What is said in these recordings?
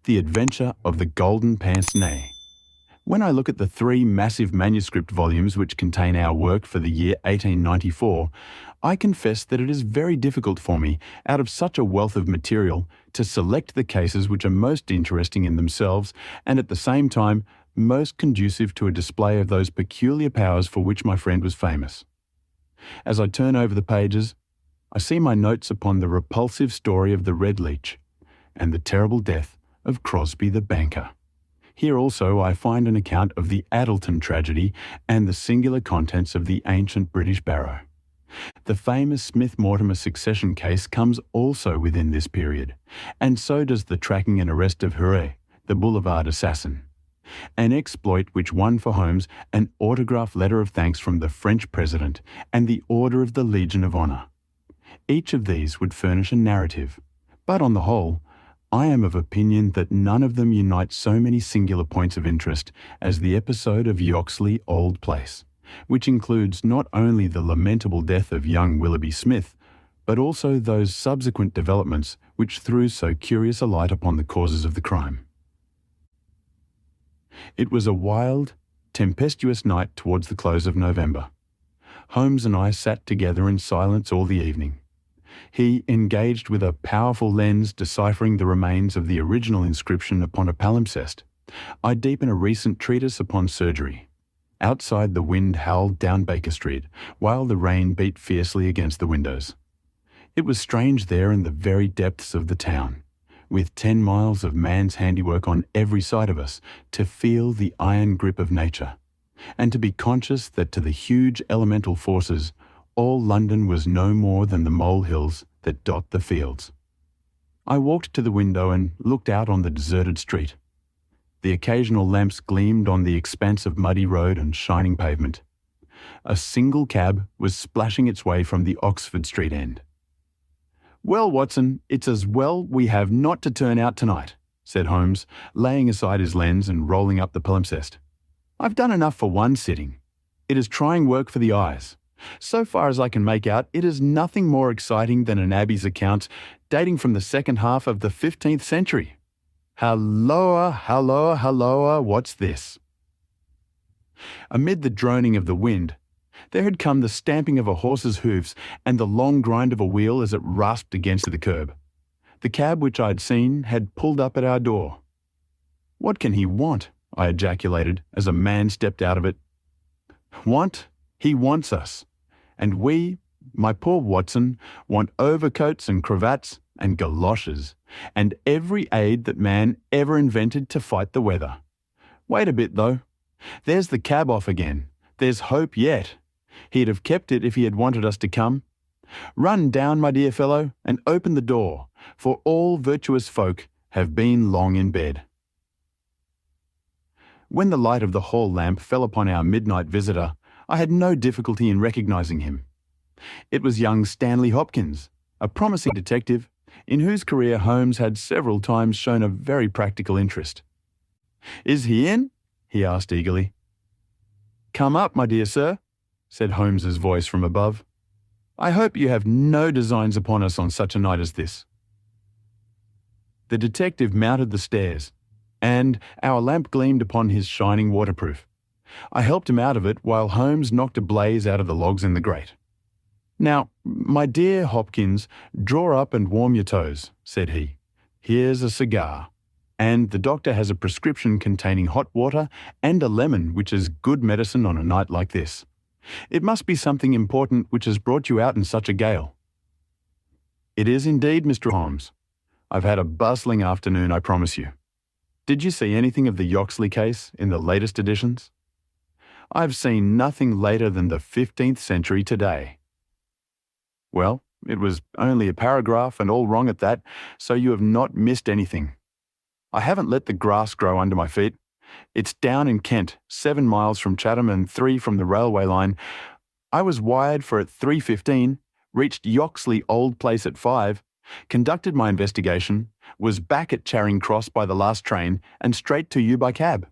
The Adventure of the Golden Pince-Nez. When I look at the 3 massive manuscript volumes which contain our work for the year 1894, I confess that it is very difficult for me, out of such a wealth of material, to select the cases which are most interesting in themselves and at the same time most conducive to a display of those peculiar powers for which my friend was famous. As I turn over the pages, I see my notes upon the repulsive story of the red leech and the terrible death of Crosby the banker. Here also I find an account of the Addleton tragedy and the singular contents of the ancient British barrow. The famous Smith-Mortimer succession case comes also within this period, and so does the tracking and arrest of Huret, the Boulevard assassin. An exploit which won for Holmes an autographed letter of thanks from the French president and the Order of the Legion of Honor. Each of these would furnish a narrative, but on the whole, I am of opinion that none of them unite so many singular points of interest as the episode of Yoxley Old Place, which includes not only the lamentable death of young Willoughby Smith, but also those subsequent developments which threw so curious a light upon the causes of the crime. It was a wild, tempestuous night towards the close of November. Holmes and I sat together in silence all the evening. He engaged with a powerful lens deciphering the remains of the original inscription upon a palimpsest. I deep in a recent treatise upon surgery. Outside the wind howled down Baker Street, while the rain beat fiercely against the windows. It was strange there in the very depths of the town, with 10 miles of man's handiwork on every side of us, to feel the iron grip of nature, and to be conscious that to the huge elemental forces all London was no more than the molehills that dot the fields. I walked to the window and looked out on the deserted street. The occasional lamps gleamed on the expanse of muddy road and shining pavement. A single cab was splashing its way from the Oxford Street end. "Well, Watson, it's as well we have not to turn out tonight," said Holmes, laying aside his lens and rolling up the palimpsest. "I've done enough for one sitting. It is trying work for the eyes. So far as I can make out, it is nothing more exciting than an abbey's account dating from the second half of the 15th century. Halloa, halloa, halloa, what's this?" Amid the droning of the wind, there had come the stamping of a horse's hoofs and the long grind of a wheel as it rasped against the curb. The cab which I had seen had pulled up at our door. "What can he want?" I ejaculated as a man stepped out of it. "Want? He wants us. And we, my poor Watson, want overcoats and cravats and galoshes, and every aid that man ever invented to fight the weather. Wait a bit, though. There's the cab off again. There's hope yet. He'd have kept it if he had wanted us to come. Run down, my dear fellow, and open the door, for all virtuous folk have been long in bed." When the light of the hall lamp fell upon our midnight visitor, I had no difficulty in recognizing him. It was young Stanley Hopkins, a promising detective, in whose career Holmes had several times shown a very practical interest. "Is he in?" he asked eagerly. "Come up, my dear sir," said Holmes's voice from above. "I hope you have no designs upon us on such a night as this." The detective mounted the stairs, and our lamp gleamed upon his shining waterproof. I helped him out of it while Holmes knocked a blaze out of the logs in the grate. "Now, my dear Hopkins, draw up and warm your toes," said he. "Here's a cigar, and the doctor has a prescription containing hot water and a lemon, which is good medicine on a night like this. It must be something important which has brought you out in such a gale." "It is indeed, Mr. Holmes. I've had a bustling afternoon, I promise you. Did you see anything of the Yoxley case in the latest editions?" "I've seen nothing later than the 15th century today." "Well, it was only a paragraph and all wrong at that, so you have not missed anything. I haven't let the grass grow under my feet. It's down in Kent, 7 miles from Chatham and 3 from the railway line. I was wired for at 3:15, reached Yoxley Old Place at 5, conducted my investigation, was back at Charing Cross by the last train and straight to you by cab.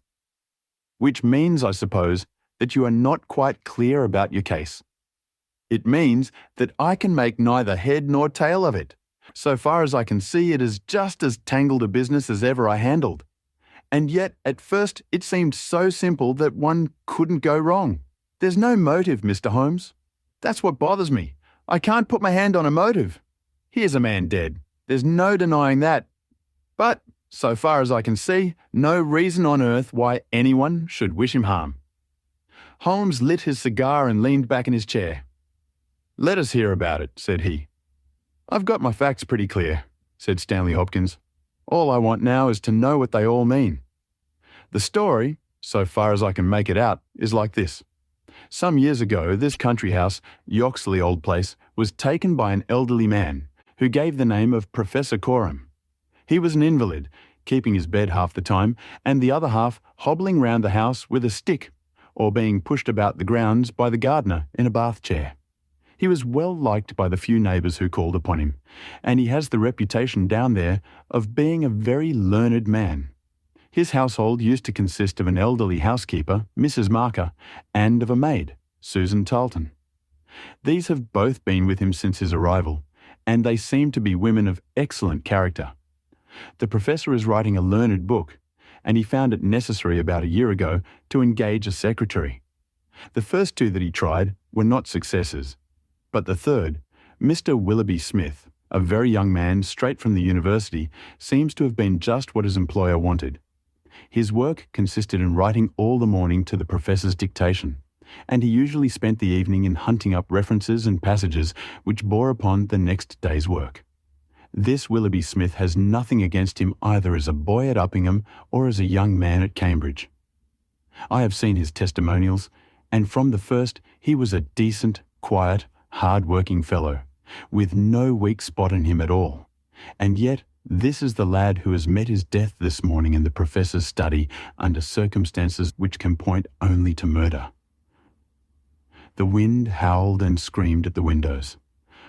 Which means, I suppose, that you are not quite clear about your case. It means that I can make neither head nor tail of it, So far as I can see, it is just as tangled a business as ever I handled. And yet, at first, it seemed so simple that one couldn't go wrong. There's no motive, Mr. Holmes. That's what bothers me. I can't put my hand on a motive. Here's a man dead. There's no denying that. But, so far as I can see, no reason on earth why anyone should wish him harm. Holmes lit his cigar and leaned back in his chair. "Let us hear about it," said he. "I've got my facts pretty clear," said Stanley Hopkins. "All I want now is to know what they all mean. The story, so far as I can make it out, is like this. Some years ago, this country house, Yoxley Old Place, was taken by an elderly man who gave the name of Professor Coram. He was an invalid, keeping his bed half the time, and the other half hobbling round the house with a stick, or being pushed about the grounds by the gardener in a bath chair. He was well liked by the few neighbours who called upon him, and he has the reputation down there of being a very learned man. His household used to consist of an elderly housekeeper, Mrs. Marker, and of a maid, Susan Tarleton. These have both been with him since his arrival, and they seem to be women of excellent character. The professor is writing a learned book, and he found it necessary about a year ago to engage a secretary. The first two that he tried were not successes, but the third, Mr. Willoughby Smith, a very young man straight from the university, seems to have been just what his employer wanted. His work consisted in writing all the morning to the professor's dictation, and he usually spent the evening in hunting up references and passages which bore upon the next day's work. This Willoughby Smith has nothing against him either as a boy at Uppingham or as a young man at Cambridge. I have seen his testimonials, and from the first he was a decent, quiet, hard-working fellow, with no weak spot in him at all. And yet this is the lad who has met his death this morning in the professor's study under circumstances which can point only to murder. The wind howled and screamed at the windows.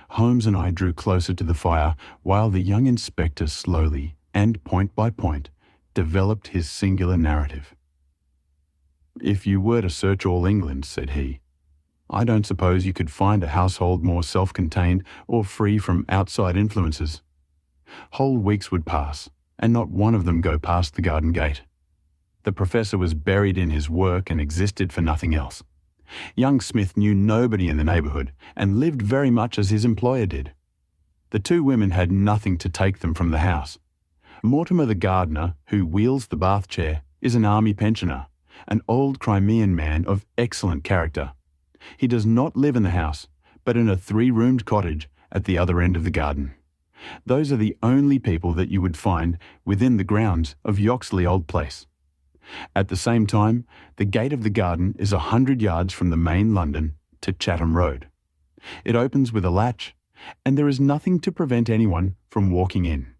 Holmes and I drew closer to the fire while the young inspector slowly, and point by point, developed his singular narrative. "If you were to search all England," said he, "I don't suppose you could find a household more self-contained or free from outside influences. Whole weeks would pass, and not one of them go past the garden gate. The professor was buried in his work and existed for nothing else. Young Smith knew nobody in the neighbourhood, and lived very much as his employer did. The two women had nothing to take them from the house. Mortimer the gardener, who wheels the bath chair, is an army pensioner, an old Crimean man of excellent character. He does not live in the house, but in a 3-roomed cottage at the other end of the garden. Those are the only people that you would find within the grounds of Yoxley Old Place. At the same time, the gate of the garden is 100 yards from the main London to Chatham Road. It opens with a latch, and there is nothing to prevent anyone from walking in.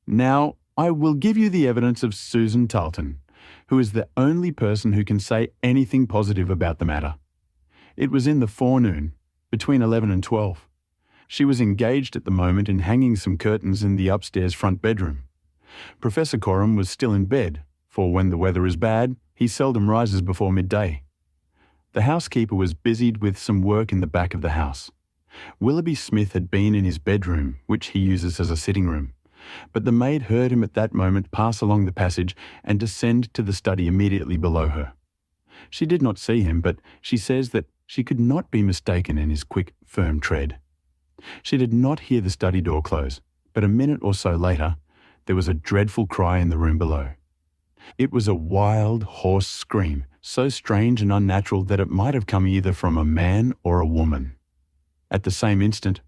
Now, I will give you the evidence of Susan Tarleton, who is the only person who can say anything positive about the matter. It was in the forenoon, between 11 and 12. She was engaged at the moment in hanging some curtains in the upstairs front bedroom. Professor Coram was still in bed, for when the weather is bad, he seldom rises before midday. The housekeeper was busied with some work in the back of the house. Willoughby Smith had been in his bedroom, which he uses as a sitting room, but the maid heard him at that moment pass along the passage and descend to the study immediately below her. She did not see him, but she says that she could not be mistaken in his quick, firm tread. She did not hear the study door close, but a minute or so later, there was a dreadful cry in the room below. It was a wild, hoarse scream, so strange and unnatural that it might have come either from a man or a woman. At the same instant,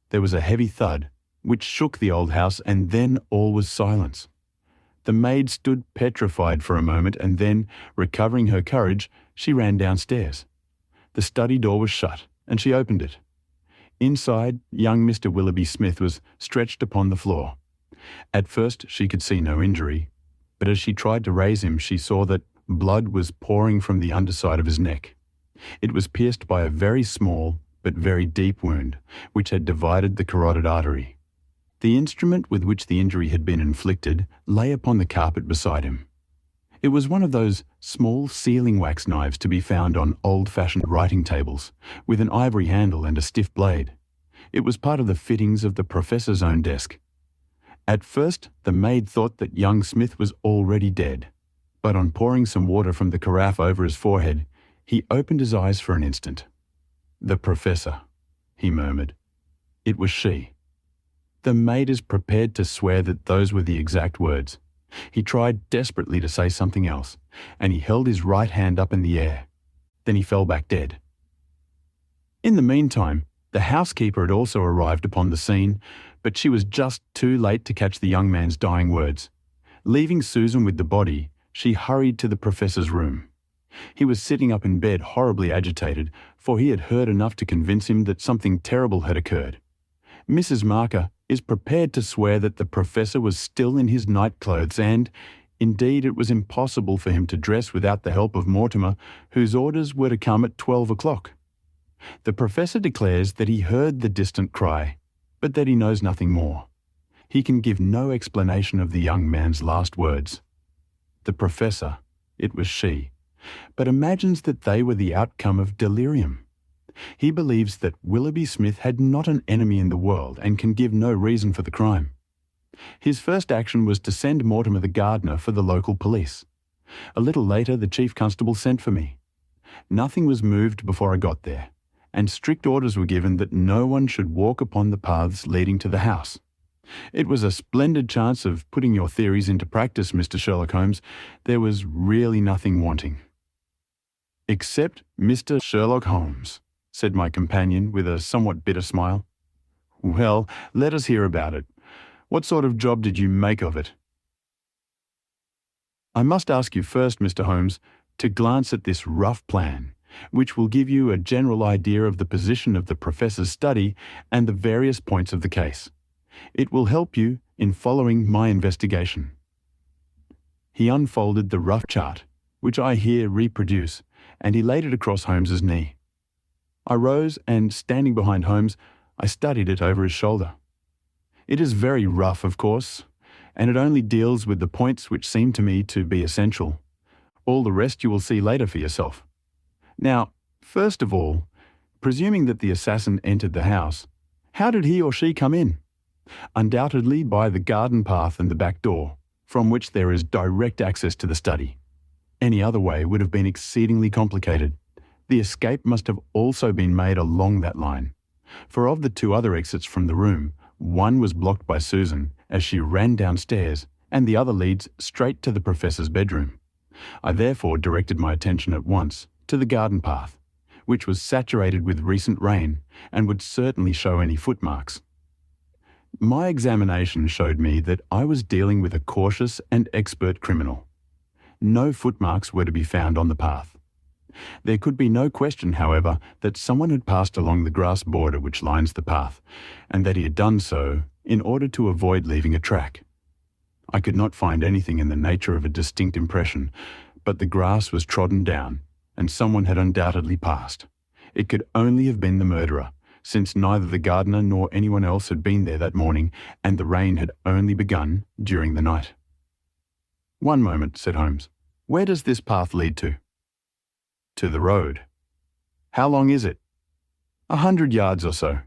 there was a heavy thud, which shook the old house, and then all was silence. The maid stood petrified for a moment, and then, recovering her courage, she ran downstairs. The study door was shut, and she opened it. Inside, young Mr. Willoughby Smith was stretched upon the floor. At first she could see no injury, but as she tried to raise him, she saw that blood was pouring from the underside of his neck. It was pierced by a very small but very deep wound, which had divided the carotid artery. The instrument with which the injury had been inflicted lay upon the carpet beside him. It was one of those small sealing-wax knives to be found on old-fashioned writing tables, with an ivory handle and a stiff blade. It was part of the fittings of the professor's own desk. At first, the maid thought that young Smith was already dead, but on pouring some water from the carafe over his forehead, he opened his eyes for an instant. "The professor," he murmured. It was she. The maid is prepared to swear that those were the exact words. He tried desperately to say something else, and he held his right hand up in the air. Then he fell back dead. In the meantime, the housekeeper had also arrived upon the scene, but she was just too late to catch the young man's dying words. Leaving Susan with the body, she hurried to the professor's room. He was sitting up in bed horribly agitated, for he had heard enough to convince him that something terrible had occurred. Mrs. Marker is prepared to swear that the professor was still in his nightclothes and, indeed, it was impossible for him to dress without the help of Mortimer, whose orders were to come at 12 o'clock. The professor declares that he heard the distant cry, but that he knows nothing more. He can give no explanation of the young man's last words. The professor, it was she, but imagines that they were the outcome of delirium. He believes that Willoughby Smith had not an enemy in the world and can give no reason for the crime. His first action was to send Mortimer the gardener for the local police. A little later, the chief constable sent for me. Nothing was moved before I got there, and strict orders were given that no one should walk upon the paths leading to the house. It was a splendid chance of putting your theories into practice, Mr. Sherlock Holmes. There was really nothing wanting. "Except Mr. Sherlock Holmes," said my companion with a somewhat bitter smile. "Well, let us hear about it. What sort of job did you make of it?" "I must ask you first, Mr. Holmes, to glance at this rough plan, which will give you a general idea of the position of the professor's study and the various points of the case. It will help you in following my investigation." He unfolded the rough chart, which I here reproduce, and he laid it across Holmes's knee. I rose and, standing behind Holmes, I studied it over his shoulder. It is very rough, of course, and it only deals with the points which seem to me to be essential. All the rest you will see later for yourself. Now, first of all, presuming that the assassin entered the house, how did he or she come in? Undoubtedly by the garden path and the back door, from which there is direct access to the study. Any other way would have been exceedingly complicated. The escape must have also been made along that line, for of the two other exits from the room, one was blocked by Susan as she ran downstairs, and the other leads straight to the professor's bedroom. I therefore directed my attention at once to the garden path, which was saturated with recent rain and would certainly show any footmarks. My examination showed me that I was dealing with a cautious and expert criminal. No footmarks were to be found on the path. There could be no question, however, that someone had passed along the grass border which lines the path, and that he had done so in order to avoid leaving a track. I could not find anything in the nature of a distinct impression, but the grass was trodden down, and someone had undoubtedly passed. It could only have been the murderer, since neither the gardener nor anyone else had been there that morning, and the rain had only begun during the night. "One moment," said Holmes. "Where does this path lead to?" "To the road." "How long is it?" 100 yards or so.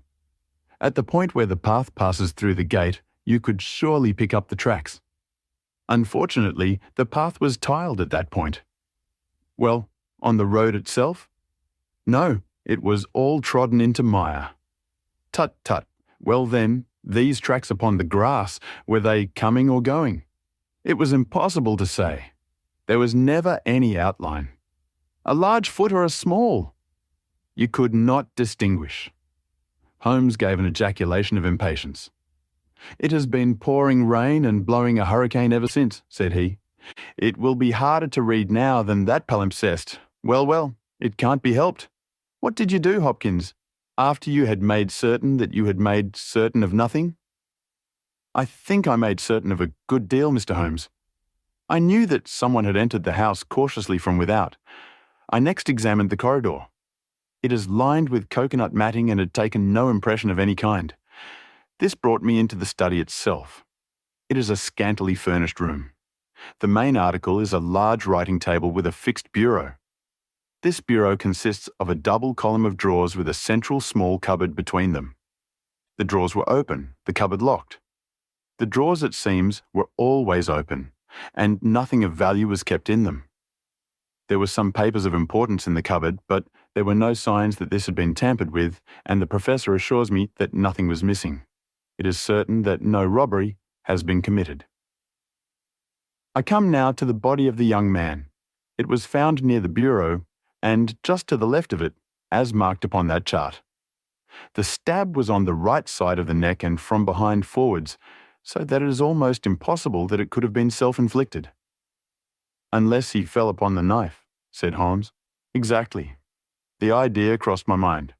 At the point where the path passes through the gate, you could surely pick up the tracks. Unfortunately, the path was tiled at that point. Well, on the road itself? No, it was all trodden into mire. Tut, tut. Well then, these tracks upon the grass, were they coming or going? It was impossible to say. There was never any outline. A large foot or a small? You could not distinguish. Holmes gave an ejaculation of impatience. "It has been pouring rain and blowing a hurricane ever since," said he. "It will be harder to read now than that palimpsest. Well, well, it can't be helped. What did you do, Hopkins, after you had made certain that you had made certain of nothing?" "I think I made certain of a good deal, Mr. Holmes. I knew that someone had entered the house cautiously from without. I next examined the corridor. It is lined with coconut matting and had taken no impression of any kind. This brought me into the study itself. It is a scantily furnished room. The main article is a large writing table with a fixed bureau. This bureau consists of a double column of drawers with a central small cupboard between them. The drawers were open, the cupboard locked. The drawers, it seems, were always open, and nothing of value was kept in them. There were some papers of importance in the cupboard, but there were no signs that this had been tampered with, and the professor assures me that nothing was missing. It is certain that no robbery has been committed. I come now to the body of the young man. It was found near the bureau, and just to the left of it, as marked upon that chart. The stab was on the right side of the neck and from behind forwards, so that it is almost impossible that it could have been self-inflicted. Unless he fell upon the knife, said Holmes. Exactly. The idea crossed my mind.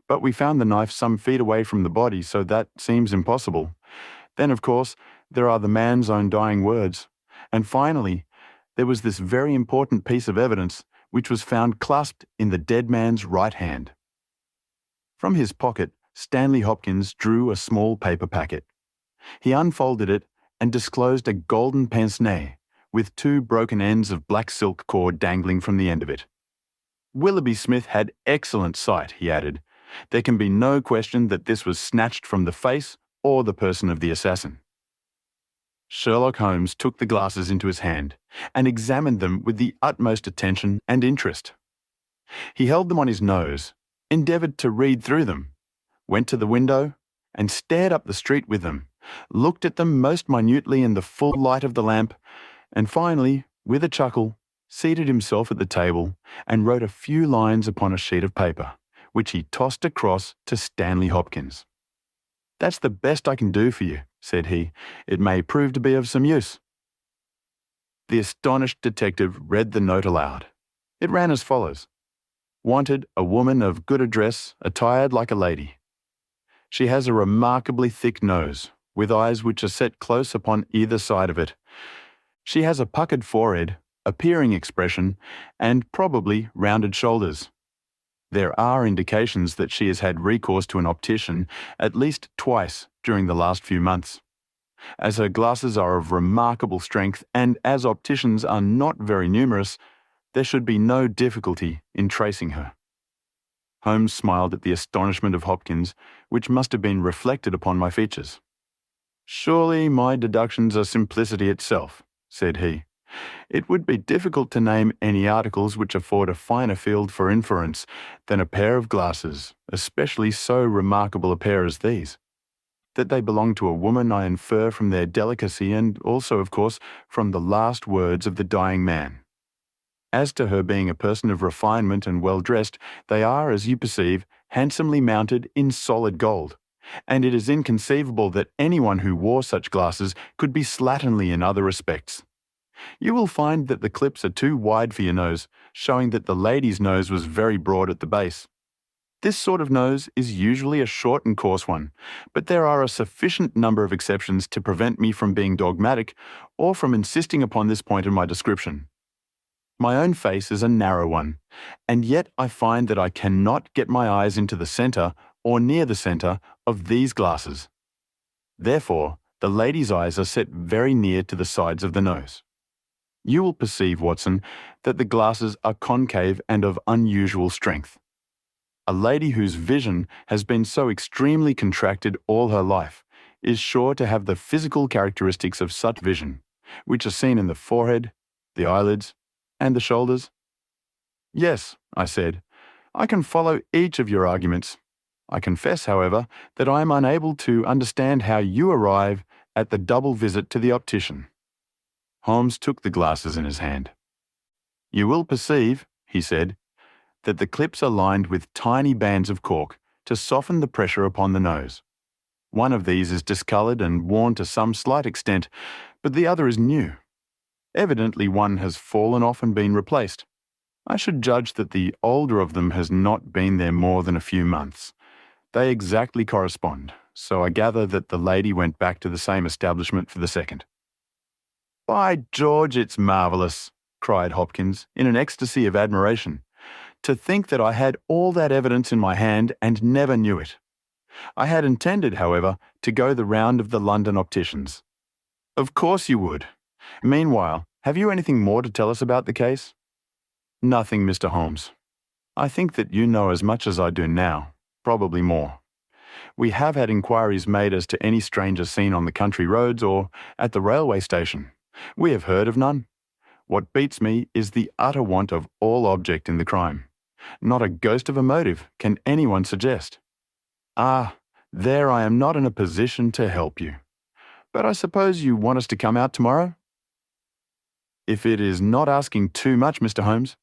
But we found the knife some feet away from the body, so that seems impossible. Then, of course, there are the man's own dying words. And finally, there was this very important piece of evidence which was found clasped in the dead man's right hand. From his pocket, Stanley Hopkins drew a small paper packet. He unfolded it and disclosed a golden pince-nez with 2 broken ends of black silk cord dangling from the end of it. Willoughby Smith had excellent sight, he added. There can be no question that this was snatched from the face or the person of the assassin. Sherlock Holmes took the glasses into his hand and examined them with the utmost attention and interest. He held them on his nose, endeavoured to read through them, went to the window and stared up the street with them, looked at them most minutely in the full light of the lamp, and finally, with a chuckle, seated himself at the table and wrote a few lines upon a sheet of paper, which he tossed across to Stanley Hopkins. "That's the best I can do for you," said he. "It may prove to be of some use." The astonished detective read the note aloud. It ran as follows. Wanted a woman of good address, attired like a lady. She has a remarkably thick nose, with eyes which are set close upon either side of it. She has a puckered forehead, a peering expression, and probably rounded shoulders. There are indications that she has had recourse to an optician at least twice during the last few months. As her glasses are of remarkable strength and as opticians are not very numerous, there should be no difficulty in tracing her. Holmes smiled at the astonishment of Hopkins, which must have been reflected upon my features. "Surely my deductions are simplicity itself," said he. "It would be difficult to name any articles which afford a finer field for inference than a pair of glasses, especially so remarkable a pair as these. That they belong to a woman I infer from their delicacy and also, of course, from the last words of the dying man. As to her being a person of refinement and well-dressed, they are, as you perceive, handsomely mounted in solid gold, and it is inconceivable that anyone who wore such glasses could be slatternly in other respects. You will find that the clips are too wide for your nose, showing that the lady's nose was very broad at the base. This sort of nose is usually a short and coarse one, but there are a sufficient number of exceptions to prevent me from being dogmatic or from insisting upon this point in my description. My own face is a narrow one, and yet I find that I cannot get my eyes into the centre or near the centre of these glasses. Therefore, the lady's eyes are set very near to the sides of the nose. You will perceive, Watson, that the glasses are concave and of unusual strength. A lady whose vision has been so extremely contracted all her life is sure to have the physical characteristics of such vision, which are seen in the forehead, the eyelids, and the shoulders. "Yes," I said, "I can follow each of your arguments. I confess, however, that I am unable to understand how you arrive at the double visit to the optician." Holmes took the glasses in his hand. "You will perceive," he said, "that the clips are lined with tiny bands of cork to soften the pressure upon the nose. One of these is discoloured and worn to some slight extent, but the other is new. Evidently one has fallen off and been replaced. I should judge that the older of them has not been there more than a few months. They exactly correspond, so I gather that the lady went back to the same establishment for the second." "By George, it's marvellous," cried Hopkins, in an ecstasy of admiration. "To think that I had all that evidence in my hand and never knew it. I had intended, however, to go the round of the London opticians." "Of course you would. Meanwhile, have you anything more to tell us about the case?" "Nothing, Mr. Holmes. I think that you know as much as I do now, probably more. We have had inquiries made as to any stranger seen on the country roads or at the railway station. We have heard of none. What beats me is the utter want of all object in the crime. Not a ghost of a motive can anyone suggest. Ah, there I am not in a position to help you. But I suppose you want us to come out tomorrow? If it is not asking too much, Mr. Holmes,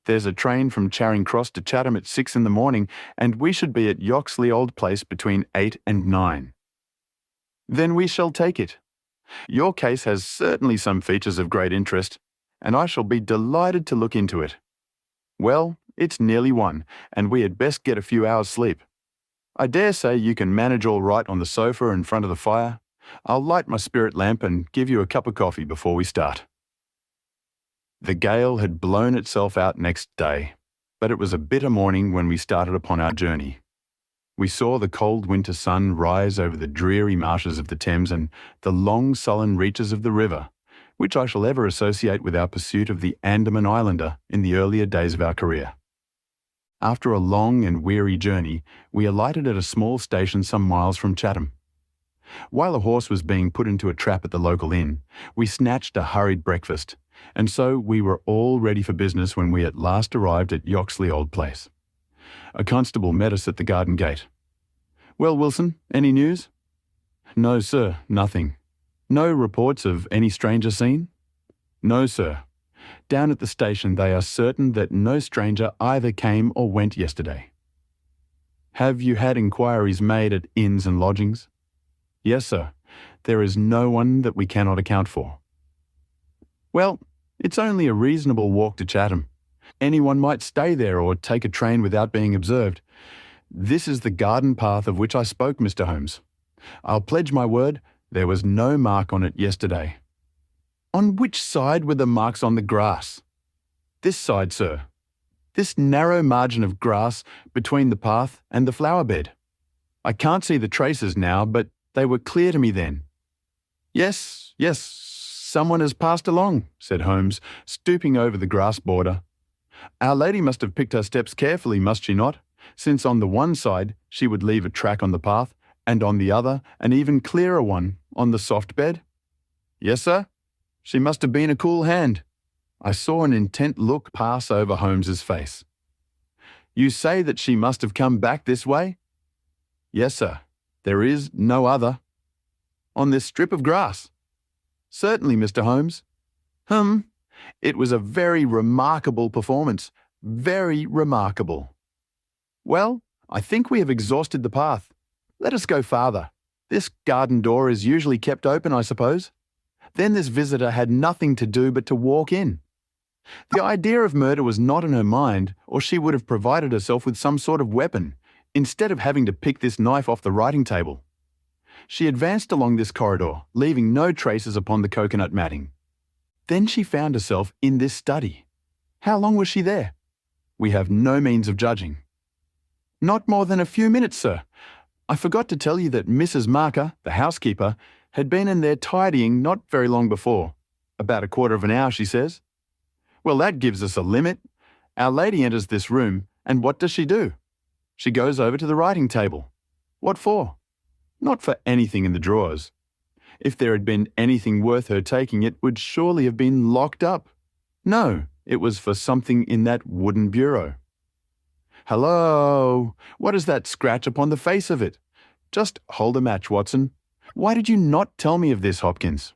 there's a train from Charing Cross to Chatham at 6 in the morning, and we should be at Yoxley Old Place between 8 and 9. Then we shall take it. Your case has certainly some features of great interest, and I shall be delighted to look into it. Well, it's nearly 1, and we had best get a few hours' sleep. I dare say you can manage all right on the sofa in front of the fire. I'll light my spirit lamp and give you a cup of coffee before we start. The gale had blown itself out next day, but it was a bitter morning when we started upon our journey. We saw the cold winter sun rise over the dreary marshes of the Thames and the long sullen reaches of the river, which I shall ever associate with our pursuit of the Andaman Islander in the earlier days of our career. After a long and weary journey, we alighted at a small station some miles from Chatham. While a horse was being put into a trap at the local inn, we snatched a hurried breakfast, and so we were all ready for business when we at last arrived at Yoxley Old Place. A constable met us at the garden gate. "Well, Wilson, any news?" "No, sir, nothing." "No reports of any stranger seen?" "No, sir. Down at the station they are certain that no stranger either came or went yesterday." "Have you had inquiries made at inns and lodgings?" "Yes, sir. There is no one that we cannot account for." "Well, it's only a reasonable walk to Chatham. Anyone might stay there or take a train without being observed. This is the garden path of which I spoke, Mr. Holmes. I'll pledge my word, there was no mark on it yesterday." "On which side were the marks on the grass?" "This side, sir. This narrow margin of grass between the path and the flower bed. I can't see the traces now, but they were clear to me then." Yes, someone has passed along," said Holmes, stooping over the grass border. "Our lady must have picked her steps carefully, must she not, since on the one side she would leave a track on the path, and on the other an even clearer one on the soft bed?" "Yes, sir. She must have been a cool hand." I saw an intent look pass over Holmes's face. "You say that she must have come back this way?" "Yes, sir. There is no other." "On this strip of grass?" "Certainly, Mr. Holmes." It was a very remarkable performance. Very remarkable." "Well, I think we have exhausted the path. Let us go farther. This garden door is usually kept open, I suppose. Then this visitor had nothing to do but to walk in. The idea of murder was not in her mind, or she would have provided herself with some sort of weapon, instead of having to pick this knife off the writing table. She advanced along this corridor, leaving no traces upon the coconut matting. Then she found herself in this study. How long was she there? We have no means of judging." "Not more than a few minutes, sir. I forgot to tell you that Mrs. Marker, the housekeeper, had been in there tidying not very long before. About a quarter of an hour, she says." "Well, that gives us a limit. Our lady enters this room, and what does she do? She goes over to the writing table. What for? Not for anything in the drawers. If there had been anything worth her taking, it would surely have been locked up. No, it was for something in that wooden bureau. Hello! What is that scratch upon the face of it? Just hold a match, Watson. Why did you not tell me of this, Hopkins?"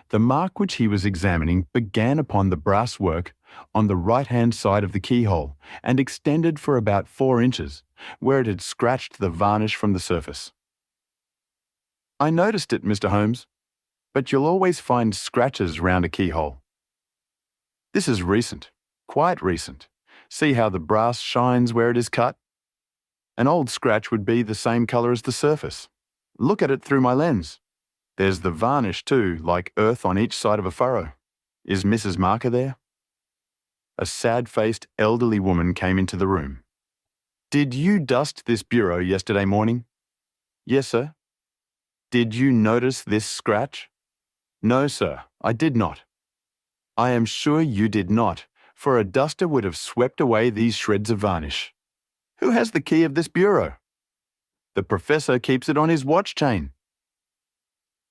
The mark which he was examining began upon the brass work on the right-hand side of the keyhole and extended for about 4 inches, where it had scratched the varnish from the surface. "I noticed it, Mr. Holmes, but you'll always find scratches round a keyhole. This is recent, quite recent. See how the brass shines where it is cut? An old scratch would be the same colour as the surface. Look at it through my lens. There's the varnish too, like earth on each side of a furrow. Is Mrs. Marker there?" A sad-faced elderly woman came into the room. "Did you dust this bureau yesterday morning?" "Yes, sir." "Did you notice this scratch?" "No, sir, I did not." "I am sure you did not, for a duster would have swept away these shreds of varnish. Who has the key of this bureau?" The professor keeps it on his watch chain.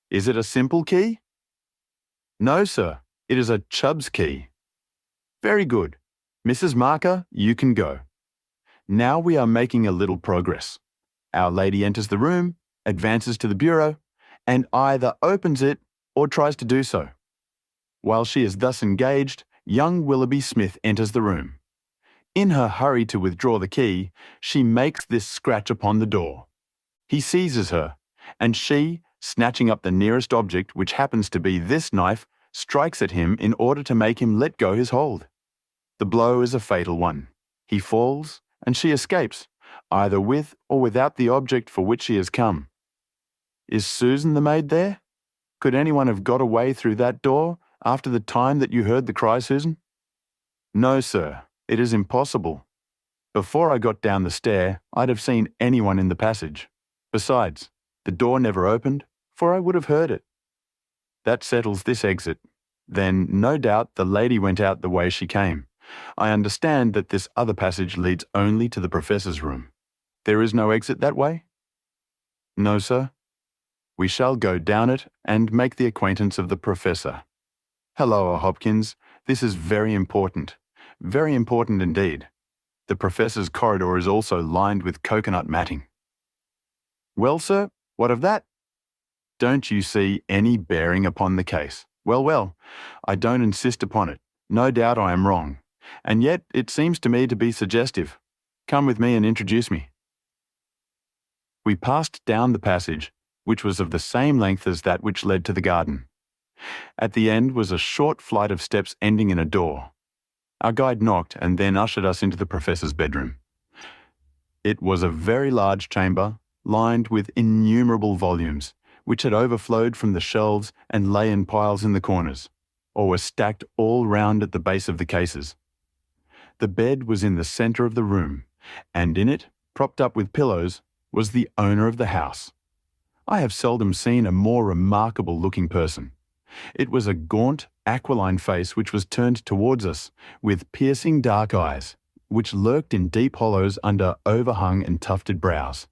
Is it a simple key? No, sir. It is a Chubb's key. Very good. Mrs. Marker, you can go. Now we are making a little progress. Our lady enters the room, advances to the bureau, and either opens it or tries to do so. While she is thus engaged, young Willoughby Smith enters the room. In her hurry to withdraw the key, she makes this scratch upon the door. He seizes her, and she, snatching up the nearest object, which happens to be this knife, strikes at him in order to make him let go his hold. The blow is a fatal one. He falls, and she escapes, either with or without the object for which she has come. Is Susan the maid there? Could anyone have got away through that door after the time that you heard the cry, Susan? No, sir, it is impossible. Before I got down the stair, I'd have seen anyone in the passage. Besides, the door never opened, for I would have heard it. That settles this exit. Then, no doubt, the lady went out the way she came. I understand that this other passage leads only to the professor's room. There is no exit that way? No, sir. We shall go down it and make the acquaintance of the professor. Hello, Hopkins. This is very important. Very important indeed. The professor's corridor is also lined with coconut matting. Well, sir, what of that? Don't you see any bearing upon the case? Well, I don't insist upon it. No doubt I am wrong. And yet it seems to me to be suggestive. Come with me and introduce me. We passed down the passage, which was of the same length as that which led to the garden. At the end was a short flight of steps ending in a door. Our guide knocked and then ushered us into the professor's bedroom. It was a very large chamber, lined with innumerable volumes, which had overflowed from the shelves and lay in piles in the corners, or were stacked all round at the base of the cases. The bed was in the centre of the room, and in it, propped up with pillows, was the owner of the house. I have seldom seen a more remarkable-looking person. It was a gaunt, aquiline face which was turned towards us, with piercing dark eyes, which lurked in deep hollows under overhung and tufted brows.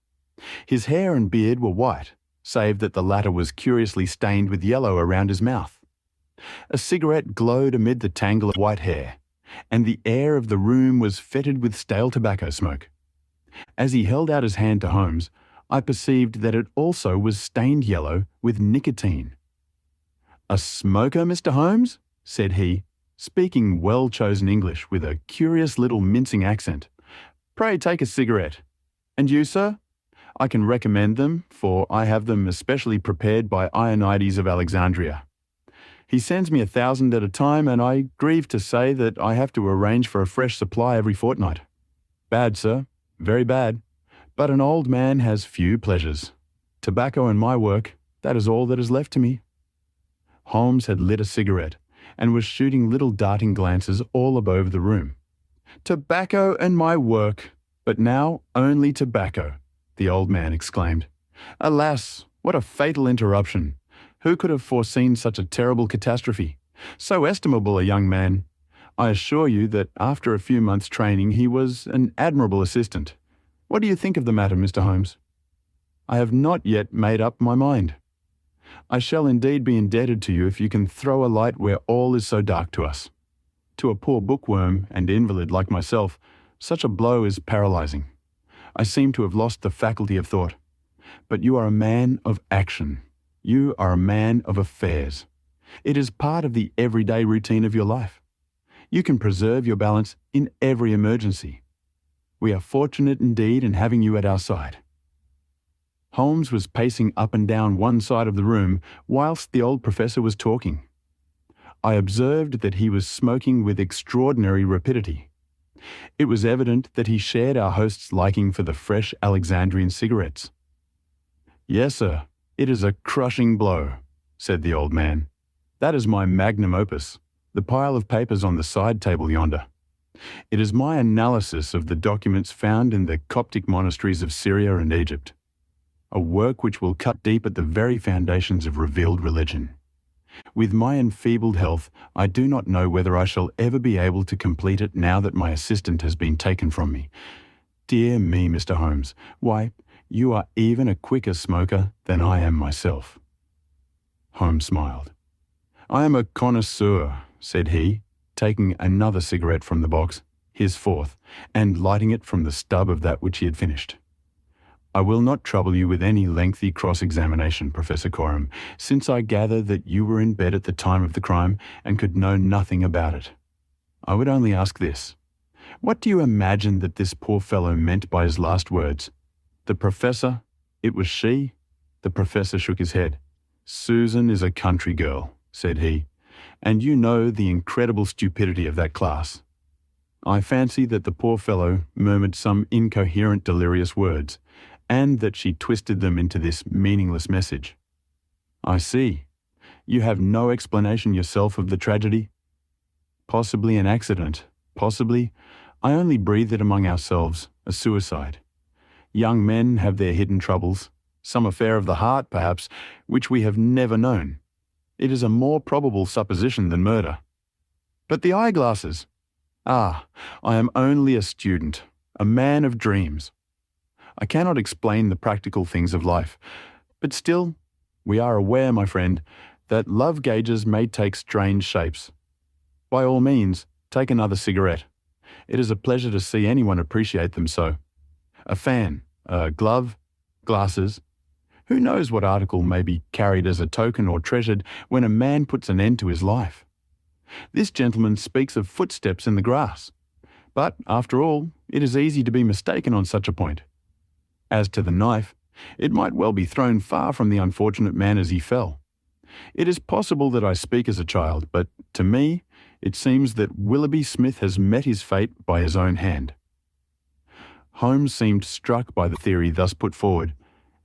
His hair and beard were white, save that the latter was curiously stained with yellow around his mouth. A cigarette glowed amid the tangle of white hair, and the air of the room was fetid with stale tobacco smoke. As he held out his hand to Holmes, I perceived that it also was stained yellow with nicotine. "A smoker, Mr. Holmes?" said he, speaking well-chosen English with a curious little mincing accent. "Pray take a cigarette. And you, sir? I can recommend them, for I have them especially prepared by Ionides of Alexandria. He sends me 1,000 at a time, and I grieve to say that I have to arrange for a fresh supply every fortnight. Bad, sir, very bad. But an old man has few pleasures. Tobacco and my work, that is all that is left to me." Holmes had lit a cigarette, and was shooting little darting glances all above the room. "Tobacco and my work, but now only tobacco," the old man exclaimed. "Alas, what a fatal interruption! Who could have foreseen such a terrible catastrophe? So estimable a young man! I assure you that after a few months' training he was an admirable assistant. What do you think of the matter, Mr. Holmes?" "I have not yet made up my mind." "I shall indeed be indebted to you if you can throw a light where all is so dark to us. To a poor bookworm and invalid like myself, such a blow is paralyzing. I seem to have lost the faculty of thought. But you are a man of action. You are a man of affairs. It is part of the everyday routine of your life. You can preserve your balance in every emergency. We are fortunate indeed in having you at our side." Holmes was pacing up and down one side of the room whilst the old professor was talking. I observed that he was smoking with extraordinary rapidity. It was evident that he shared our host's liking for the fresh Alexandrian cigarettes. "Yes, sir, it is a crushing blow," said the old man. "That is my magnum opus, the pile of papers on the side table yonder. It is my analysis of the documents found in the Coptic monasteries of Syria and Egypt. A work which will cut deep at the very foundations of revealed religion. With my enfeebled health, I do not know whether I shall ever be able to complete it now that my assistant has been taken from me. Dear me, Mr. Holmes, why, You are even a quicker smoker than I am myself." Holmes smiled. "I am a connoisseur," said he, taking another cigarette from the box, his fourth, and lighting it from the stub of that which he had finished. "I will not trouble you with any lengthy cross-examination, Professor Coram, since I gather that you were in bed at the time of the crime and could know nothing about it. I would only ask this. What do you imagine that this poor fellow meant by his last words? The Professor? It was she?" The Professor shook his head. "Susan is a country girl," said he, "and you know the incredible stupidity of that class. I fancy that the poor fellow murmured some incoherent delirious words, and that she twisted them into this meaningless message." "I see. You have no explanation yourself of the tragedy?" "Possibly an accident. Possibly, I only breathe it among ourselves, a suicide. Young men have their hidden troubles, some affair of the heart, perhaps, which we have never known. It is a more probable supposition than murder." "But the eyeglasses?" "Ah, I am only a student, a man of dreams. I cannot explain the practical things of life, but still, we are aware, my friend, that love gauges may take strange shapes. By all means, take another cigarette. It is a pleasure to see anyone appreciate them so. A fan, a glove, glasses. Who knows what article may be carried as a token or treasured when a man puts an end to his life? This gentleman speaks of footsteps in the grass. But, after all, it is easy to be mistaken on such a point. As to the knife, it might well be thrown far from the unfortunate man as he fell. It is possible that I speak as a child, but to me it seems that Willoughby Smith has met his fate by his own hand." Holmes seemed struck by the theory thus put forward,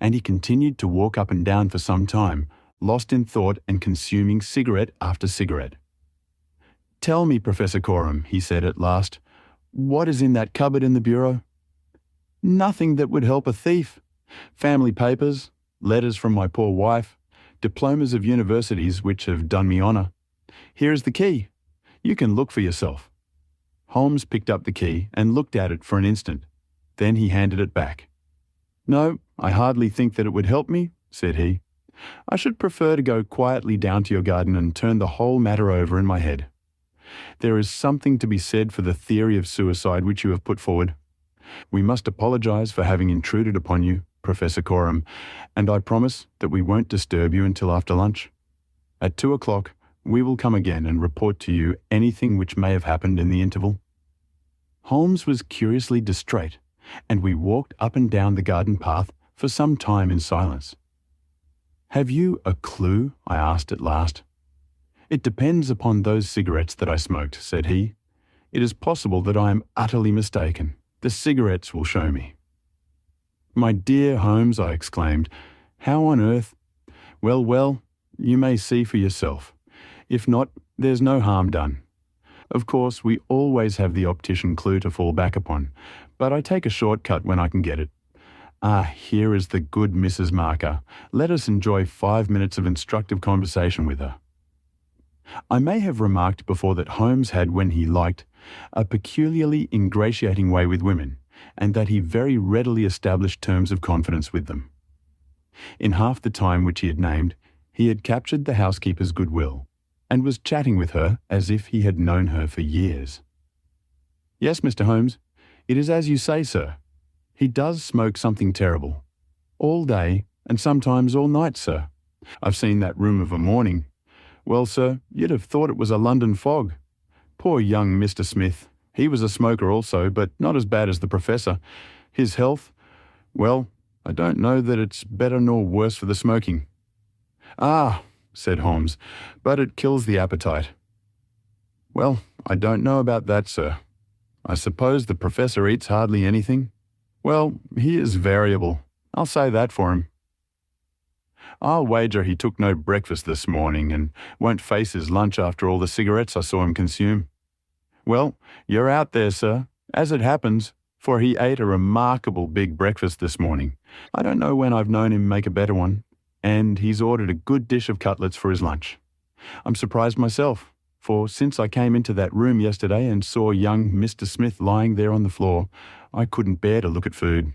and he continued to walk up and down for some time, lost in thought and consuming cigarette after cigarette. "Tell me, Professor Coram," he said at last, "what is in that cupboard in the bureau?" "Nothing that would help a thief. Family papers, letters from my poor wife, diplomas of universities which have done me honour. Here is the key. You can look for yourself." Holmes picked up the key and looked at it for an instant. Then he handed it back. "No, I hardly think that it would help me," said he. "I should prefer to go quietly down to your garden and turn the whole matter over in my head. There is something to be said for the theory of suicide which you have put forward. We must apologize for having intruded upon you, Professor Coram, and I promise that we won't disturb you until after lunch. At 2 o'clock, we will come again and report to you anything which may have happened in the interval." Holmes was curiously distrait, and we walked up and down the garden path for some time in silence. "Have you a clue?" I asked at last. "It depends upon those cigarettes that I smoked," said he. "It is possible that I am utterly mistaken. The cigarettes will show me." "My dear Holmes," I exclaimed, "how on earth—" "Well, well, you may see for yourself. If not, there's no harm done. Of course, we always have the optician clue to fall back upon, but I take a short-cut when I can get it. Ah, here is the good Mrs. Marker. Let us enjoy 5 minutes of instructive conversation with her." I may have remarked before that Holmes had, when he liked, a peculiarly ingratiating way with women, and that he very readily established terms of confidence with them. In half the time which he had named, he had captured the housekeeper's goodwill, and was chatting with her as if he had known her for years. "Yes, Mr. Holmes, it is as you say, sir. He does smoke something terrible. All day, and sometimes all night, sir. I've seen that room of a morning. Well, sir, you'd have thought it was a London fog. Poor young Mr. Smith. He was a smoker also, but not as bad as the Professor. His health, well, I don't know that it's better nor worse for the smoking." "Ah," said Holmes, "but it kills the appetite." "Well, I don't know about that, sir. I suppose the Professor eats hardly anything?" "Well, he is variable. I'll say that for him." "I'll wager he took no breakfast this morning and won't face his lunch after all the cigarettes I saw him consume." "Well, you're out there, sir, as it happens, for he ate a remarkable big breakfast this morning. I don't know when I've known him make a better one, and he's ordered a good dish of cutlets for his lunch. I'm surprised myself, for since I came into that room yesterday and saw young Mr. Smith lying there on the floor, I couldn't bear to look at food.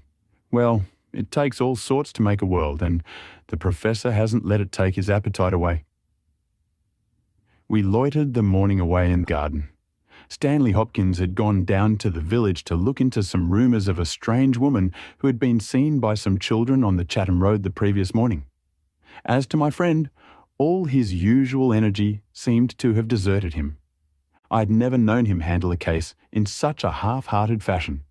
Well, It takes all sorts to make a world, and the Professor hasn't let it take his appetite away. We loitered the morning away in the garden. Stanley Hopkins had gone down to the village to look into some rumours of a strange woman who had been seen by some children on the Chatham Road the previous morning. As to my friend, all his usual energy seemed to have deserted him. I had never known him handle a case in such a half-hearted fashion.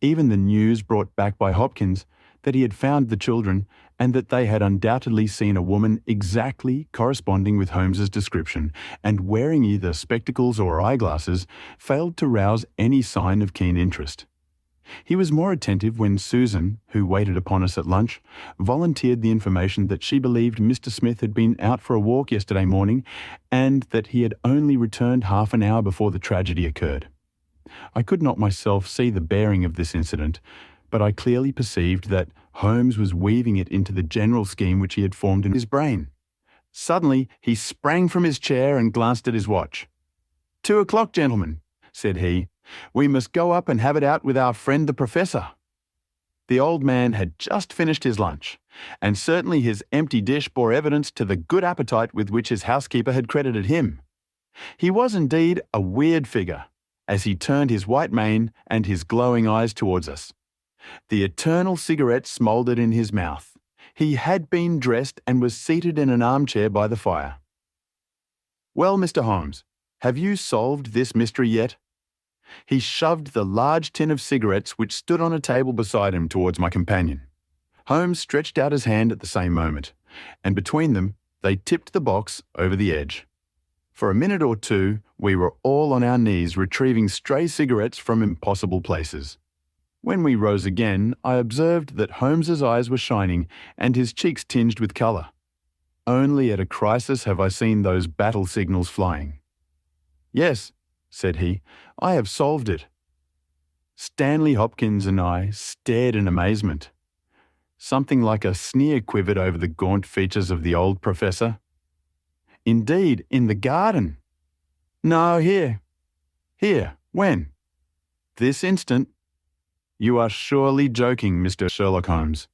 Even the news brought back by Hopkins that he had found the children and that they had undoubtedly seen a woman exactly corresponding with Holmes's description and wearing either spectacles or eyeglasses failed to rouse any sign of keen interest. He was more attentive when Susan, who waited upon us at lunch, volunteered the information that she believed Mr. Smith had been out for a walk yesterday morning and that he had only returned half an hour before the tragedy occurred. I could not myself see the bearing of this incident, but I clearly perceived that Holmes was weaving it into the general scheme which he had formed in his brain. Suddenly he sprang from his chair and glanced at his watch. 2 o'clock, gentlemen, said he. We must go up and have it out with our friend the Professor. The old man had just finished his lunch, and certainly his empty dish bore evidence to the good appetite with which his housekeeper had credited him. He was indeed a weird figure, as he turned his white mane and his glowing eyes towards us. The eternal cigarette smouldered in his mouth. He had been dressed and was seated in an armchair by the fire. Well, Mr. Holmes, have you solved this mystery yet? He shoved the large tin of cigarettes which stood on a table beside him towards my companion. Holmes stretched out his hand at the same moment, and between them they tipped the box over the edge. For a minute or two we were all on our knees retrieving stray cigarettes from impossible places. When we rose again, I observed that Holmes's eyes were shining and his cheeks tinged with colour. Only at a crisis have I seen those battle signals flying. Yes, said he, I have solved it. Stanley Hopkins and I stared in amazement. Something like a sneer quivered over the gaunt features of the old Professor. Indeed, in the garden. No, here. Here, when? This instant. You are surely joking, Mr. Sherlock Holmes.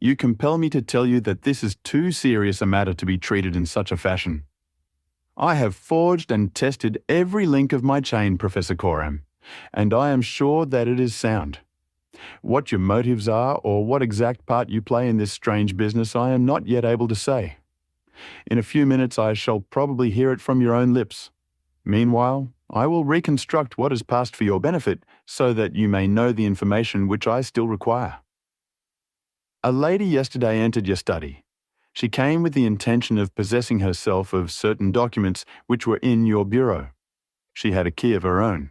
You compel me to tell you that this is too serious a matter to be treated in such a fashion. I have forged and tested every link of my chain, Professor Coram, and I am sure that it is sound. What your motives are or what exact part you play in this strange business I am not yet able to say. In a few minutes I shall probably hear it from your own lips. Meanwhile, I will reconstruct what has passed for your benefit so that you may know the information which I still require. A lady yesterday entered your study. She came with the intention of possessing herself of certain documents which were in your bureau. She had a key of her own.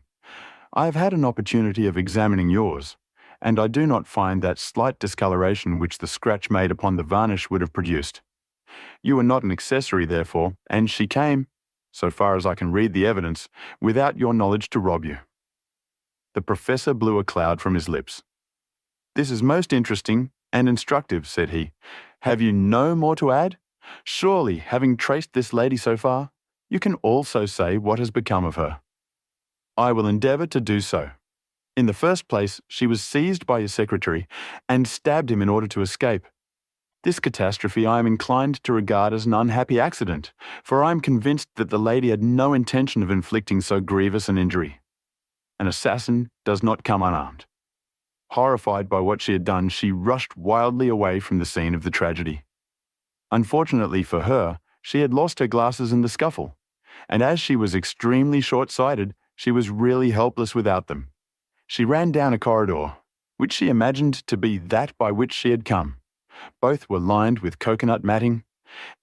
I have had an opportunity of examining yours, and I do not find that slight discoloration which the scratch made upon the varnish would have produced. You were not an accessory, therefore, and she came, so far as I can read the evidence, without your knowledge to rob you. The Professor blew a cloud from his lips. This is most interesting and instructive, said he. Have you no more to add? Surely, having traced this lady so far, you can also say what has become of her. I will endeavour to do so. In the first place, she was seized by your secretary and stabbed him in order to escape. This catastrophe I am inclined to regard as an unhappy accident, for I am convinced that the lady had no intention of inflicting so grievous an injury. An assassin does not come unarmed. Horrified by what she had done, she rushed wildly away from the scene of the tragedy. Unfortunately for her, she had lost her glasses in the scuffle, and as she was extremely short-sighted, she was really helpless without them. She ran down a corridor, which she imagined to be that by which she had come. Both were lined with coconut matting,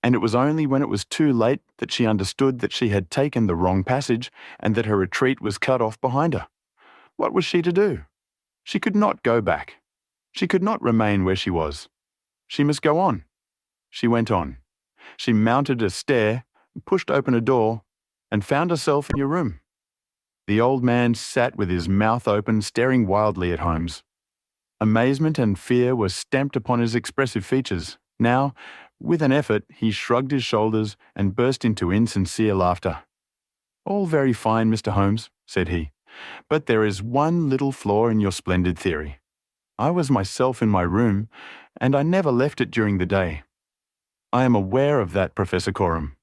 and it was only when it was too late that she understood that she had taken the wrong passage and that her retreat was cut off behind her. What was she to do? She could not go back. She could not remain where she was. She must go on. She went on. She mounted a stair, pushed open a door, and found herself in your room. The old man sat with his mouth open, staring wildly at Holmes. Amazement and fear were stamped upon his expressive features. Now, with an effort, he shrugged his shoulders and burst into insincere laughter. All very fine, Mr. Holmes, said he, but there is one little flaw in your splendid theory. I was myself in my room, and I never left it during the day. I am aware of that, Professor Coram.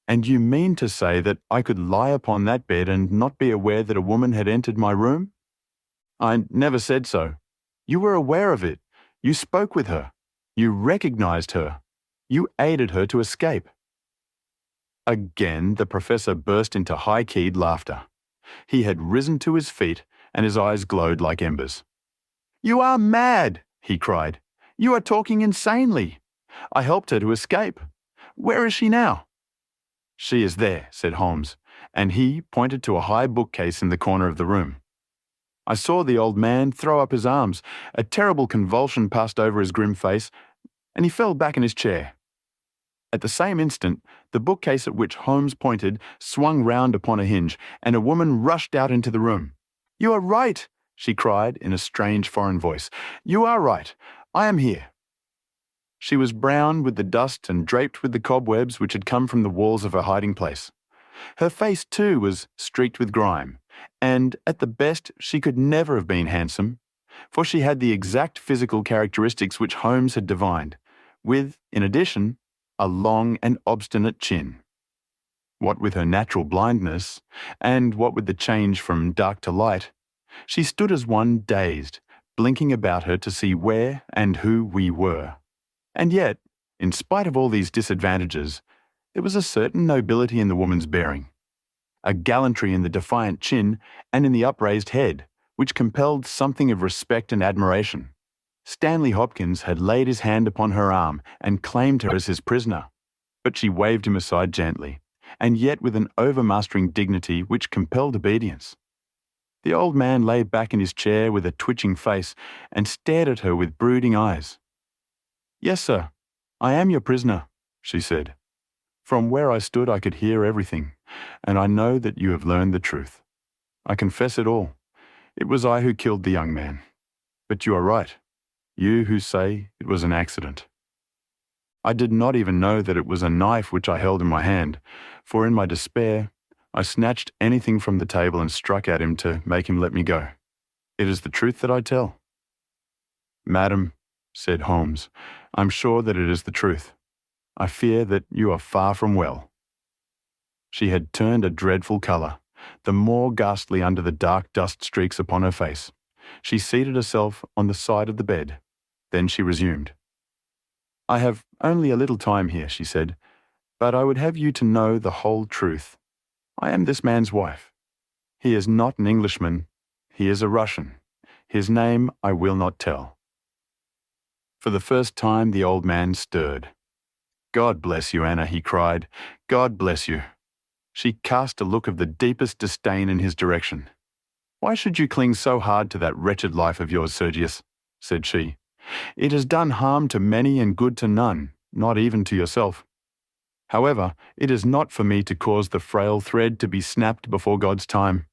And you mean to say that I could lie upon that bed and not be aware that a woman had entered my room? I never said so. You were aware of it. You spoke with her. You recognized her. You aided her to escape. Again, the professor burst into high-keyed laughter. He had risen to his feet, and his eyes glowed like embers. "You are mad!" he cried. "You are talking insanely. I helped her to escape. Where is she now?" "She is there," said Holmes, and he pointed to a high bookcase in the corner of the room. I saw the old man throw up his arms. A terrible convulsion passed over his grim face, and he fell back in his chair. At the same instant, the bookcase at which Holmes pointed swung round upon a hinge, and a woman rushed out into the room. "You are right," she cried in a strange foreign voice. "You are right. I am here." She was brown with the dust and draped with the cobwebs which had come from the walls of her hiding place. Her face, too, was streaked with grime, and at the best she could never have been handsome, for she had the exact physical characteristics which Holmes had divined, with, in addition, a long and obstinate chin. What with her natural blindness, and what with the change from dark to light, she stood as one dazed, blinking about her to see where and who we were. And yet, in spite of all these disadvantages, there was a certain nobility in the woman's bearing, a gallantry in the defiant chin and in the upraised head, which compelled something of respect and admiration. Stanley Hopkins had laid his hand upon her arm and claimed her as his prisoner, but she waved him aside gently, and yet with an overmastering dignity which compelled obedience. The old man lay back in his chair with a twitching face and stared at her with brooding eyes. "Yes, sir, I am your prisoner," she said. "From where I stood I could hear everything, and I know that you have learned the truth. I confess it all. It was I who killed the young man. But you are right, you who say it was an accident. I did not even know that it was a knife which I held in my hand, for in my despair I snatched anything from the table and struck at him to make him let me go. It is the truth that I tell." "Madam," said Holmes, "I'm sure that it is the truth. I fear that you are far from well." She had turned a dreadful colour, the more ghastly under the dark dust streaks upon her face. She seated herself on the side of the bed. Then she resumed. "I have only a little time here," she said, "but I would have you to know the whole truth. I am this man's wife. He is not an Englishman. He is a Russian. His name I will not tell." For the first time the old man stirred. "God bless you, Anna," he cried. "God bless you." She cast a look of the deepest disdain in his direction. "Why should you cling so hard to that wretched life of yours, Sergius?" said she. "It has done harm to many and good to none, not even to yourself. However, it is not for me to cause the frail thread to be snapped before God's time.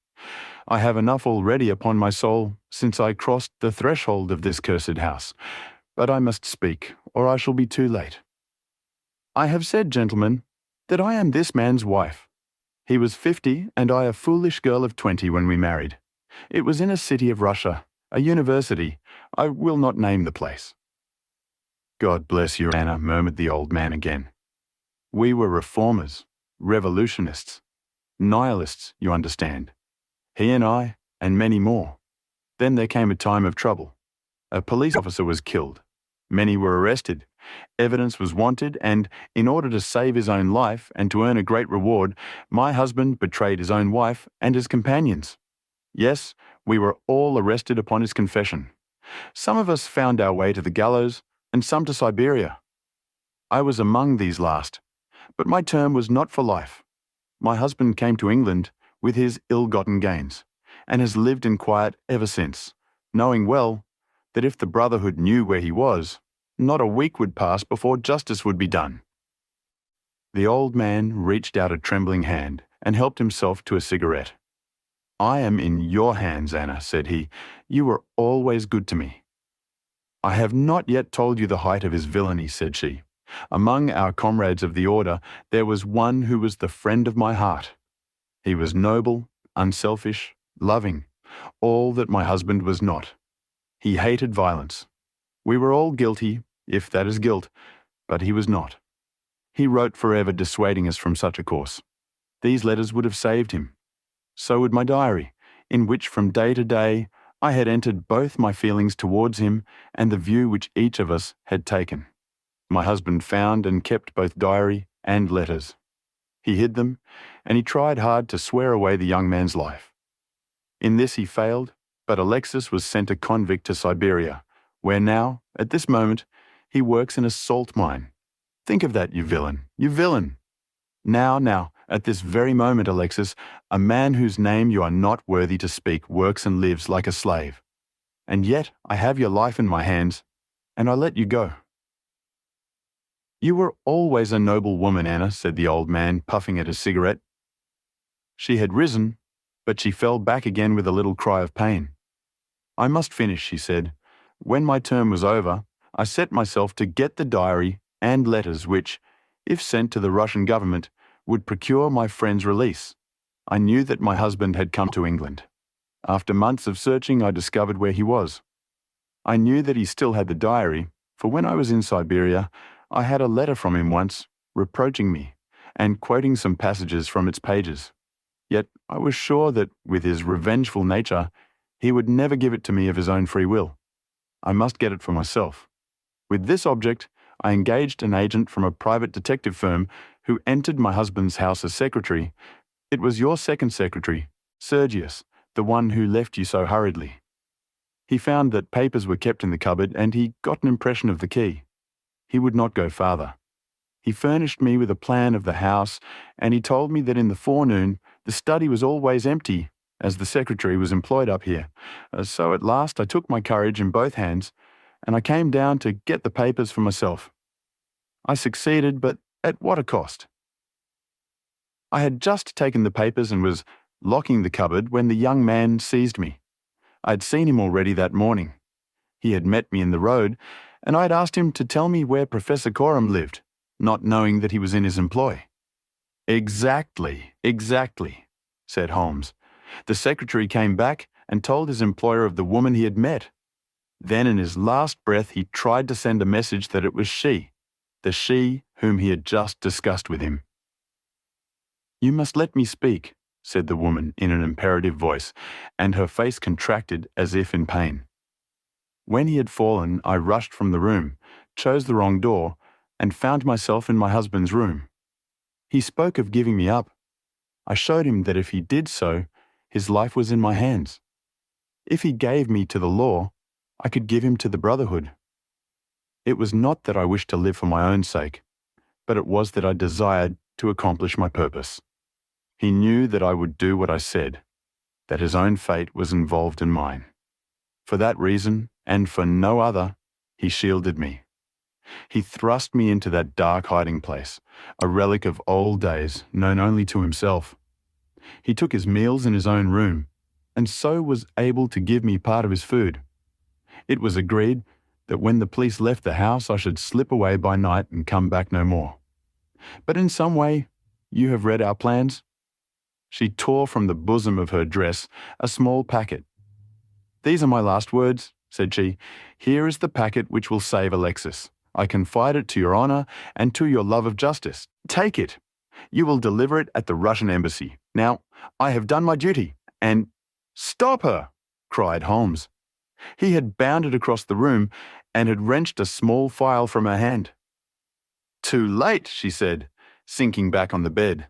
I have enough already upon my soul since I crossed the threshold of this cursed house. But I must speak, or I shall be too late. I have said, gentlemen, that I am this man's wife. He was 50 and I a foolish girl of 20 when we married. It was in a city of Russia, a university. I will not name the place." "God bless you, Anna," murmured the old man again. "We were reformers, revolutionists, nihilists, you understand. He and I, and many more. Then there came a time of trouble. A police officer was killed. Many were arrested. Evidence was wanted, and in order to save his own life and to earn a great reward, my husband betrayed his own wife and his companions. Yes, we were all arrested upon his confession. Some of us found our way to the gallows, and some to Siberia. I was among these last, but my term was not for life. My husband came to England with his ill-gotten gains, and has lived in quiet ever since, knowing well that if the Brotherhood knew where he was, not a week would pass before justice would be done." The old man reached out a trembling hand and helped himself to a cigarette. "I am in your hands, Anna," said he. "You were always good to me." "I have not yet told you the height of his villainy," said she. "Among our comrades of the order there was one who was the friend of my heart. He was noble, unselfish, loving, all that my husband was not. He hated violence. We were all guilty, if that is guilt, but he was not. He wrote forever dissuading us from such a course. These letters would have saved him. So would my diary, in which from day to day I had entered both my feelings towards him and the view which each of us had taken. My husband found and kept both diary and letters. He hid them, and he tried hard to swear away the young man's life. In this he failed, but Alexis was sent a convict to Siberia, where now, at this moment, he works in a salt mine. Think of that, you villain, you villain! Now, at this very moment, Alexis, a man whose name you are not worthy to speak works and lives like a slave. And yet I have your life in my hands, and I let you go. You were always a noble woman, Anna, said the old man, puffing at his cigarette. She had risen, but she fell back again with a little cry of pain. I must finish, she said. When my term was over, I set myself to get the diary and letters which, if sent to the Russian government, would procure my friend's release. I knew that my husband had come to England. After months of searching, I discovered where he was. I knew that he still had the diary, for when I was in Siberia, I had a letter from him once, reproaching me, and quoting some passages from its pages. Yet I was sure that, with his revengeful nature, he would never give it to me of his own free will. I must get it for myself. With this object, I engaged an agent from a private detective firm who entered my husband's house as secretary. It was your second secretary, Sergius, the one who left you so hurriedly. He found that papers were kept in the cupboard, and he got an impression of the key. He would not go farther. He furnished me with a plan of the house, and he told me that in the forenoon the study was always empty, as the secretary was employed up here. So at last I took my courage in both hands, and I came down to get the papers for myself. I succeeded, but at what a cost! I had just taken the papers and was locking the cupboard when the young man seized me. I had seen him already that morning. He had met me in the road, and I had asked him to tell me where Professor Coram lived, not knowing that he was in his employ. Exactly, said Holmes. The secretary came back and told his employer of the woman he had met. Then in his last breath he tried to send a message that it was she, the she whom he had just discussed with him. You must let me speak, said the woman in an imperative voice, and her face contracted as if in pain. When he had fallen, I rushed from the room, chose the wrong door, and found myself in my husband's room. He spoke of giving me up. I showed him that if he did so, his life was in my hands. If he gave me to the law, I could give him to the brotherhood. It was not that I wished to live for my own sake, but it was that I desired to accomplish my purpose. He knew that I would do what I said, that his own fate was involved in mine. For that reason, and for no other, he shielded me. He thrust me into that dark hiding place, a relic of old days known only to himself. He took his meals in his own room, and so was able to give me part of his food. It was agreed that when the police left the house I should slip away by night and come back no more. But in some way, you have read our plans? She tore from the bosom of her dress a small packet. These are my last words, said she. Here is the packet which will save Alexis. I confide it to your honour and to your love of justice. Take it. You will deliver it at the Russian embassy. Now, I have done my duty, and— Stop her! Cried Holmes. He had bounded across the room and had wrenched a small phial from her hand. Too late, she said, sinking back on the bed.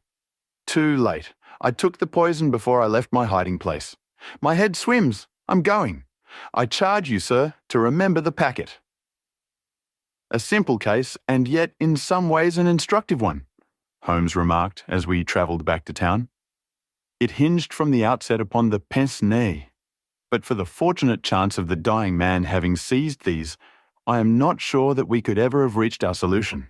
Too late. I took the poison before I left my hiding place. My head swims. I'm going. I charge you, sir, to remember the packet. A simple case, and yet in some ways an instructive one, Holmes remarked as we travelled back to town. It hinged from the outset upon the Pince-Nez. But for the fortunate chance of the dying man having seized these, I am not sure that we could ever have reached our solution.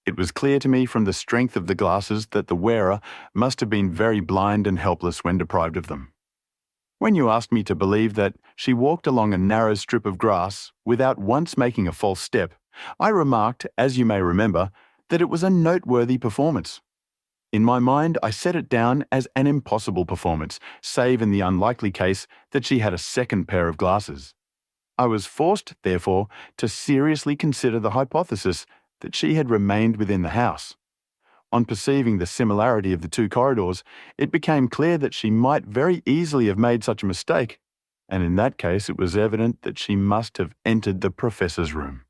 It was clear to me from the strength of the glasses that the wearer must have been very blind and helpless when deprived of them. When you asked me to believe that she walked along a narrow strip of grass without once making a false step, I remarked, as you may remember, that it was a noteworthy performance. In my mind, I set it down as an impossible performance, save in the unlikely case that she had a second pair of glasses. I was forced, therefore, to seriously consider the hypothesis that she had remained within the house. On perceiving the similarity of the two corridors, it became clear that she might very easily have made such a mistake, and in that case it was evident that she must have entered the professor's room.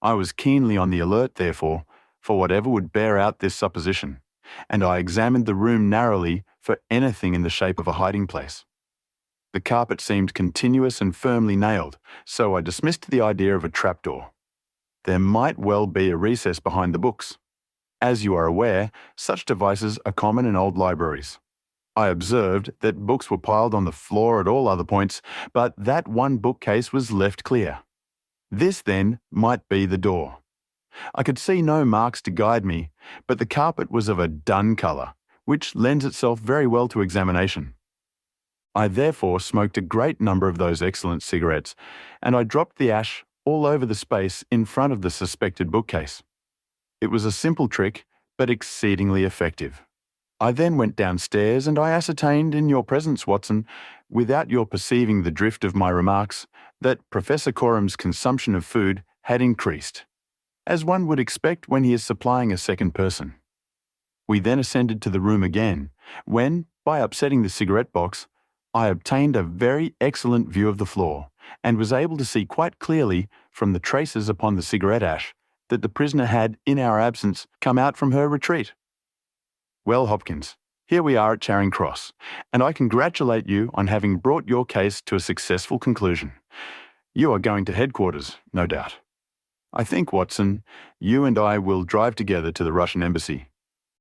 I was keenly on the alert, therefore, for whatever would bear out this supposition, and I examined the room narrowly for anything in the shape of a hiding place. The carpet seemed continuous and firmly nailed, so I dismissed the idea of a trapdoor. There might well be a recess behind the books. As you are aware, such devices are common in old libraries. I observed that books were piled on the floor at all other points, but that one bookcase was left clear. This, then, might be the door. I could see no marks to guide me, but the carpet was of a dun colour, which lends itself very well to examination. I therefore smoked a great number of those excellent cigarettes, and I dropped the ash all over the space in front of the suspected bookcase. It was a simple trick, but exceedingly effective. I then went downstairs, and I ascertained in your presence, Watson, without your perceiving the drift of my remarks, that Professor Corum's consumption of food had increased, as one would expect when he is supplying a second person. We then ascended to the room again, when, by upsetting the cigarette box, I obtained a very excellent view of the floor, and was able to see quite clearly from the traces upon the cigarette ash that the prisoner had, in our absence, come out from her retreat. Well, Hopkins, here we are at Charing Cross, and I congratulate you on having brought your case to a successful conclusion. You are going to headquarters, no doubt. I think, Watson, you and I will drive together to the Russian embassy.